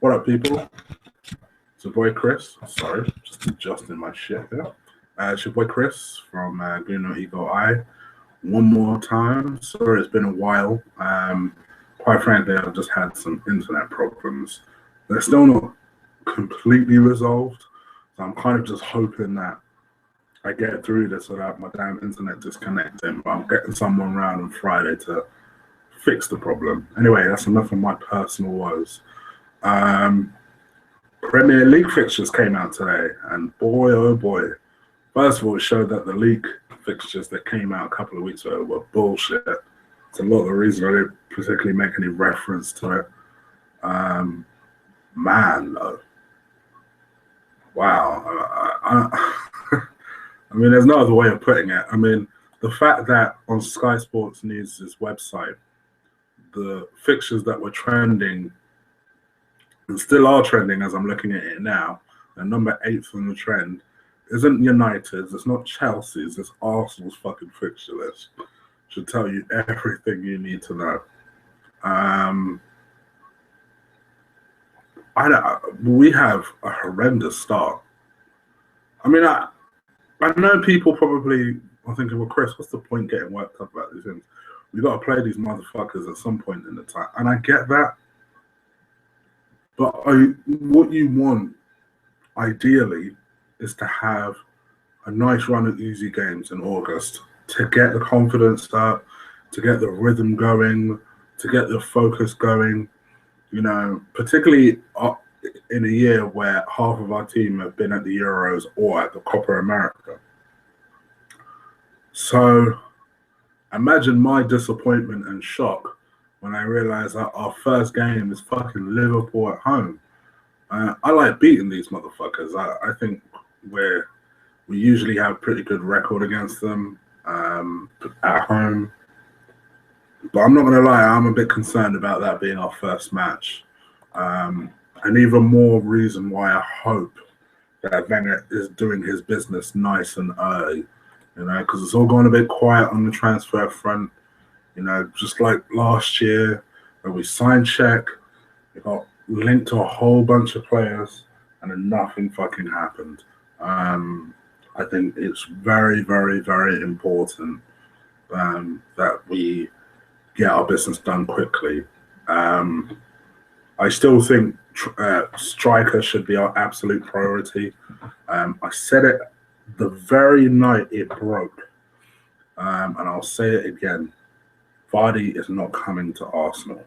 What up, people? It's your boy Chris. Sorry, just adjusting my shit here. It's your boy Chris from Gooner Eagle Eye. One more time. Sorry, it's been a while. Quite frankly, I've just had some internet problems. They're still not completely resolved. So I'm kind of just hoping that I get through this without my damn internet disconnecting. But I'm getting someone around on Friday to fix the problem. Anyway, that's enough of my personal woes. Premier League Fixtures came out today, and boy, oh boy. First of all, it showed that the league fixtures that came out a couple of weeks ago were bullshit. It's a lot of the reason I didn't particularly make any reference to it. Man, though. Wow. I mean, there's no other way of putting it. I mean, the fact that on Sky Sports News' website, the fixtures that were trending and still are trending as I'm looking at it now, and number 8 on the trend isn't United's, it's not Chelsea's, it's Arsenal's fucking fixture list. Should tell you everything you need to know. We have a horrendous start. I mean, I know people probably are thinking, well, Chris, what's the point getting worked up about these things? We've got to play these motherfuckers at some point in the time. And I get that. But what you want, ideally, is to have a nice run of easy games in August to get the confidence up, to get the rhythm going, to get the focus going. You know, particularly in a year where half of our team have been at the Euros or at the Copa America. So imagine my disappointment and shock when I realized that our first game is fucking Liverpool at home. I like beating these motherfuckers. I think we usually have a pretty good record against them at home. But I'm not going to lie, I'm a bit concerned about that being our first match. And even more reason why I hope that Wenger is doing his business nice and early, you know, because it's all going a bit quiet on the transfer front. You know, just like last year where we signed Czech, we got linked to a whole bunch of players and then nothing fucking happened. I think it's very, very, very important that we get our business done quickly. I still think striker should be our absolute priority. I said it the very night it broke, and I'll say it again. Vardy is not coming to Arsenal.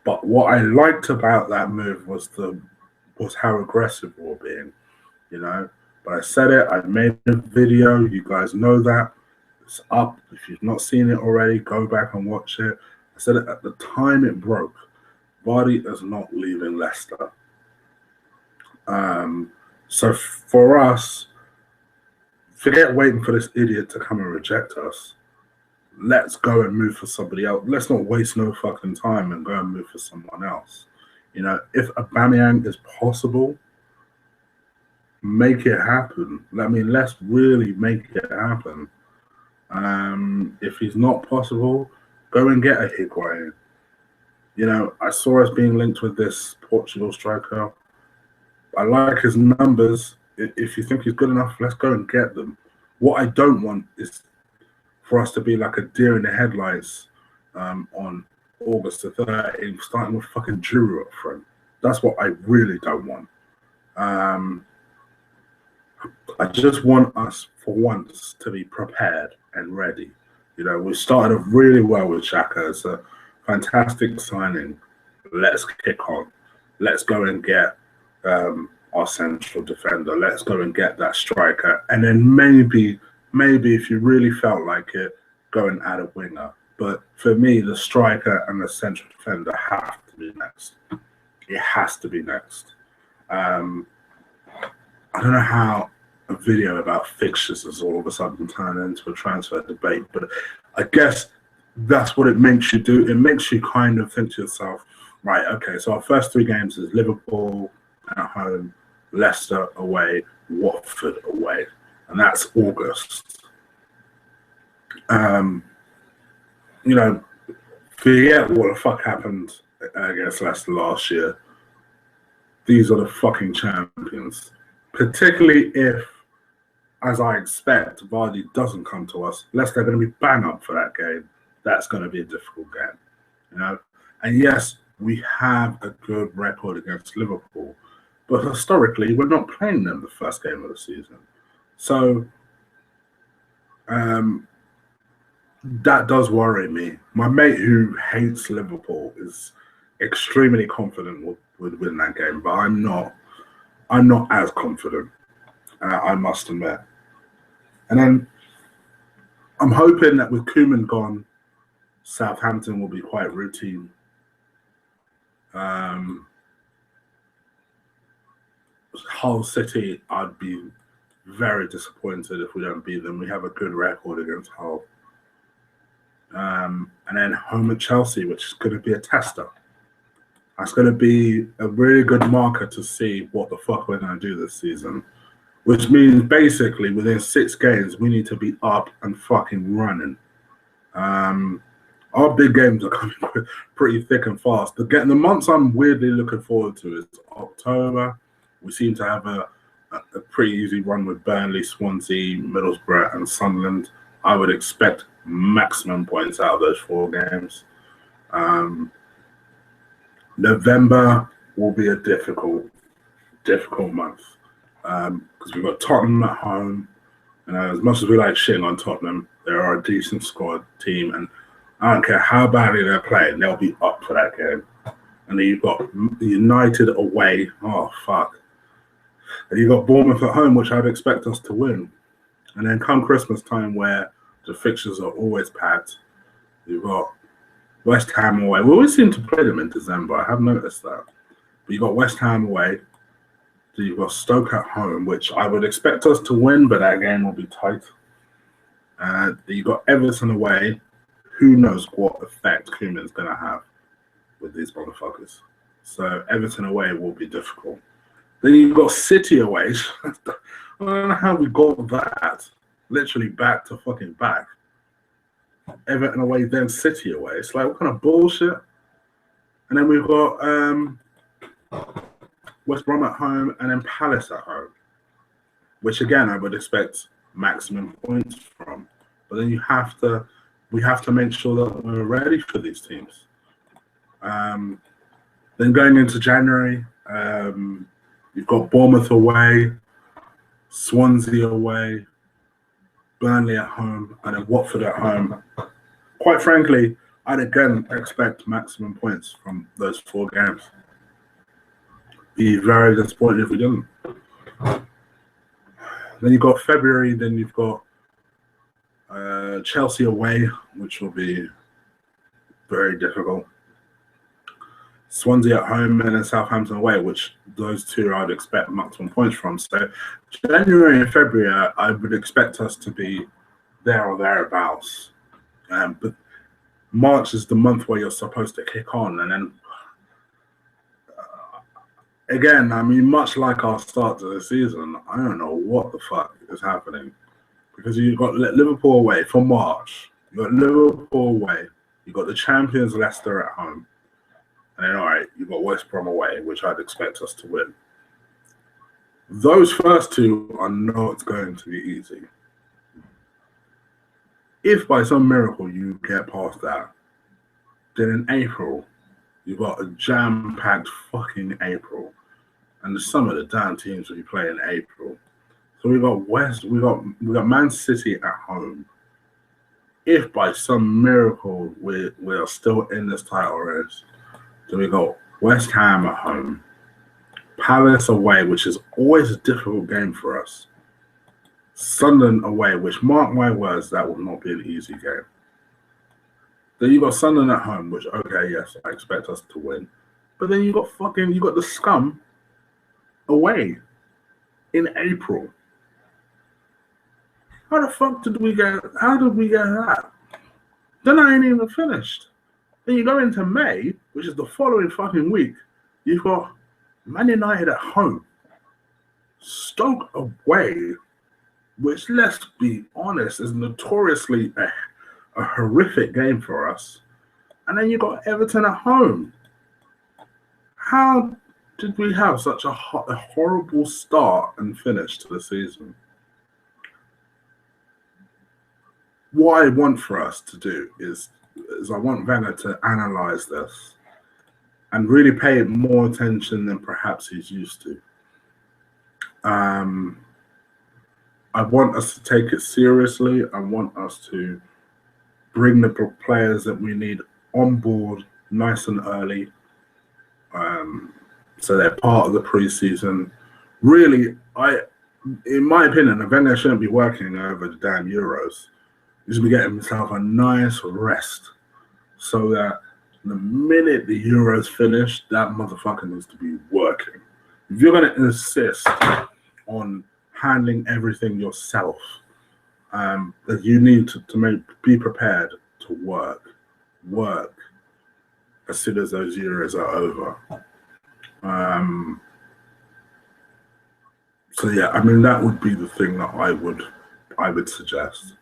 But what I liked about that move was how aggressive we're being, you know. But I said it, I made a video, you guys know that. It's up. If you've not seen it already, go back and watch it. I said it at the time it broke. Vardy is not leaving Leicester. So for us, forget waiting for this idiot to come and reject us. Let's go and move for somebody else. Let's not waste no fucking time and go and move for someone else. You know, if Aubameyang is possible, make it happen. I mean, let's really make it happen. If he's not possible, go and get a Higuain. You know, I saw us being linked with this Portugal striker. I like his numbers. If you think he's good enough, let's go and get them. What I don't want is for us to be like a deer in the headlights on August the 13th, starting with fucking Giroud up front. That's what I really don't want. I just want us, for once, to be prepared and ready. You know, we started off really well with Xhaka. It's a fantastic signing. Let's kick on. Let's go and get our central defender. Let's go and get that striker. And then maybe if you really felt like it, go and add a winger. But for me, the striker and the central defender have to be next. It has to be next. I don't know how a video about fixtures has all of a sudden turned into a transfer debate, but I guess that's what it makes you do. It makes you kind of think to yourself, right, okay, so our first 3 games is Liverpool at home, Leicester away, Watford away, and that's August. You know, forget what the fuck happened against Leicester last year. These are the fucking champions. Particularly if, as I expect, Vardy doesn't come to us. Leicester are going to be bang up for that game. That's going to be a difficult game, you know. And yes, we have a good record against Liverpool, but historically, we're not playing them the first game of the season. So that does worry me. My mate who hates Liverpool is extremely confident would win that game, but I'm not. I'm not as confident, I must admit. And then I'm hoping that with Koeman gone, Southampton will be quite routine. Hull City, I'd be very disappointed if we don't beat them. We have a good record against Hull. And then home at Chelsea, which is going to be a tester. That's going to be a really good marker to see what the fuck we're going to do this season. Which means basically within 6 games, we need to be up and fucking running. Our big games are coming pretty thick and fast. The months I'm weirdly looking forward to is October. We seem to have a pretty easy run with Burnley, Swansea, Middlesbrough, and Sunderland. I would expect maximum points out of those 4 games. November will be a difficult month because we've got Tottenham at home. And as much as we like shitting on Tottenham, they are a decent squad team, and I don't care how badly they're playing, they'll be up for that game. And then you've got United away. Oh, fuck. And you've got Bournemouth at home, which I'd expect us to win. And then come Christmas time, where the fixtures are always packed, you've got West Ham away. We always seem to play them in December. I have noticed that. But you've got West Ham away. So you've got Stoke at home, which I would expect us to win, but that game will be tight. You've got Everton away. Who knows what effect Koeman's going to have with these motherfuckers. So Everton away will be difficult. Then you've got City away. I don't know how we got that. Literally back to fucking back. Everton away, then City away. It's like, what kind of bullshit? And then we've got West Brom at home and then Palace at home, which again I would expect maximum points from. But then we have to make sure that we're ready for these teams. Then going into January, you've got Bournemouth away, Swansea away, Burnley at home, and then Watford at home. Quite frankly, I'd again expect maximum points from those 4 games. Be very disappointed if we didn't. Then you've got February, then you've got Chelsea away, which will be very difficult. Swansea at home and then Southampton away, which those 2 I'd expect maximum points from. So January and February, I would expect us to be there or thereabouts. But March is the month where you're supposed to kick on. And then, again, I mean, much like our start to the season, I don't know what the fuck is happening. Because you've got Liverpool away for March. You've got Liverpool away. You've got the champions Leicester at home. And then, all right, you've got West Brom away, which I'd expect us to win. Those first 2 are not going to be easy. If by some miracle you get past that, then in April, you've got a jam-packed fucking April. And some of the damn teams will be playing in April. So we got Man City at home. If by some miracle we are still in this title race, then we got West Ham at home, Palace away, which is always a difficult game for us. Sunderland away, which, mark my words, that will not be an easy game. Then you got Sunderland at home, which, okay, yes, I expect us to win. But then you got the scum away in April. How the fuck did we get that? Then I ain't even finished. Then you go into May, which is the following fucking week. You've got Man United at home, Stoke away, which, let's be honest, is notoriously a horrific game for us. And then you got Everton at home. How did we have such a horrible start and finish to the season? What I want for us to do is I want Wenger to analyse this and really pay more attention than perhaps he's used to. I want us to take it seriously. I want us to bring the players that we need on board nice and early, so they're part of the pre-season. Really, in my opinion, Wenger shouldn't be working over the damn Euros. He should be getting himself a nice rest, so that the minute the Euros finish, that motherfucker needs to be working. If you're going to insist on handling everything yourself, that you need to be prepared to work as soon as those Euros are over. So yeah, I mean, that would be the thing that I would suggest.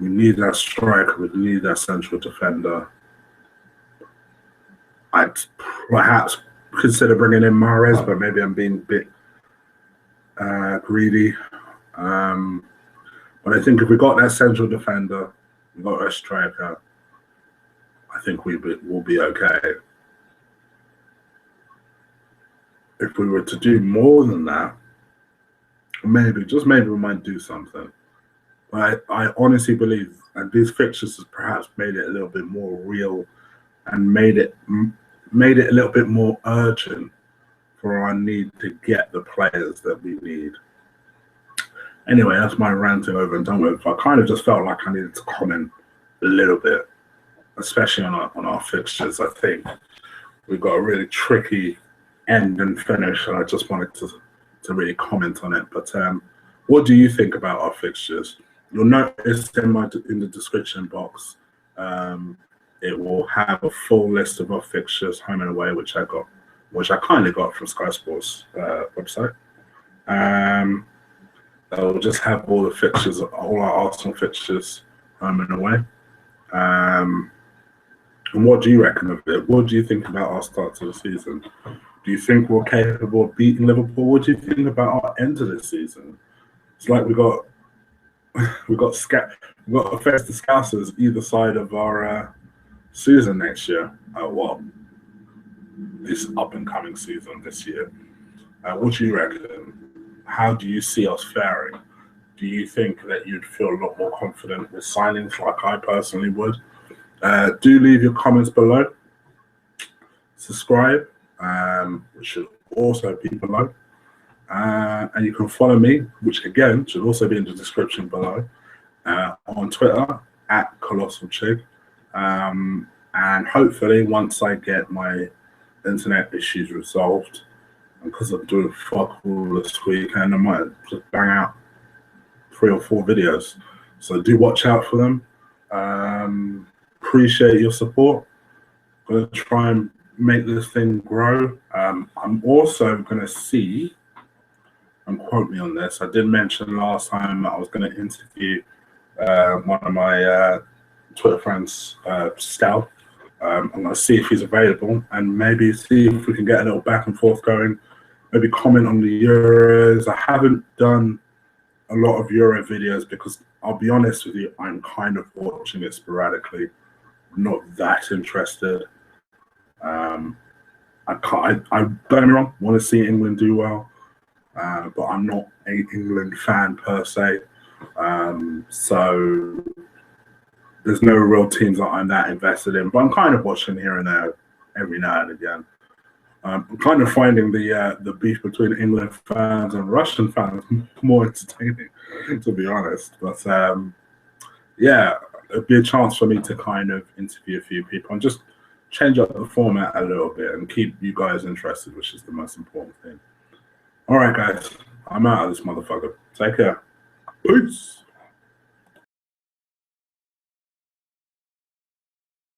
We need that striker. We need that central defender. I'd perhaps consider bringing in Mahrez, but maybe I'm being a bit greedy. But I think if we got that central defender, we got a striker, I think we'll be okay. If we were to do more than that, maybe we might do something. But I honestly believe that these fixtures has perhaps made it a little bit more real and made it a little bit more urgent for our need to get the players that we need. Anyway, that's my ranting over and done with. I kind of just felt like I needed to comment a little bit, especially on our fixtures. I think we've got a really tricky end and finish, and I just wanted to really comment on it. But what do you think about our fixtures? You'll notice in the description box, it will have a full list of our fixtures, home and away, which I kindly got from Sky Sports website. They'll just have all the fixtures, all our Arsenal fixtures, home and away. And what do you reckon of it? What do you think about our start to the season? Do you think we're capable of beating Liverpool? What do you think about our end of the season? It's like we got a fest of Scousers either side of our season next year. This up and coming season this year. What do you reckon? How do you see us faring? Do you think that you'd feel a lot more confident with signings like I personally would? Do leave your comments below. Subscribe, which should also be below. And you can follow me, which again should also be in the description below, on Twitter @ColossalChig. And hopefully, once I get my internet issues resolved, because I'm doing fuck all this weekend, I might just bang out 3 or 4 videos. So do watch out for them. Appreciate your support. Gonna try and make this thing grow. I'm also gonna see, and quote me on this, I did mention last time that I was gonna interview one of my Twitter friends, Scal. I'm gonna see if he's available and maybe see if we can get a little back and forth going. Maybe comment on the Euros. I haven't done a lot of Euro videos because I'll be honest with you, I'm kind of watching it sporadically. Not that interested. I don't get me wrong, want to see England do well, but I'm not an England fan per se. So there's no real teams that I'm that invested in, but I'm kind of watching here and there every now and again. I'm kind of finding the beef between England fans and Russian fans more entertaining, to be honest. But yeah, it'd be a chance for me to kind of interview a few people and just change up the format a little bit and keep you guys interested, which is the most important thing. All right, guys, I'm out of this motherfucker. Take care. Peace.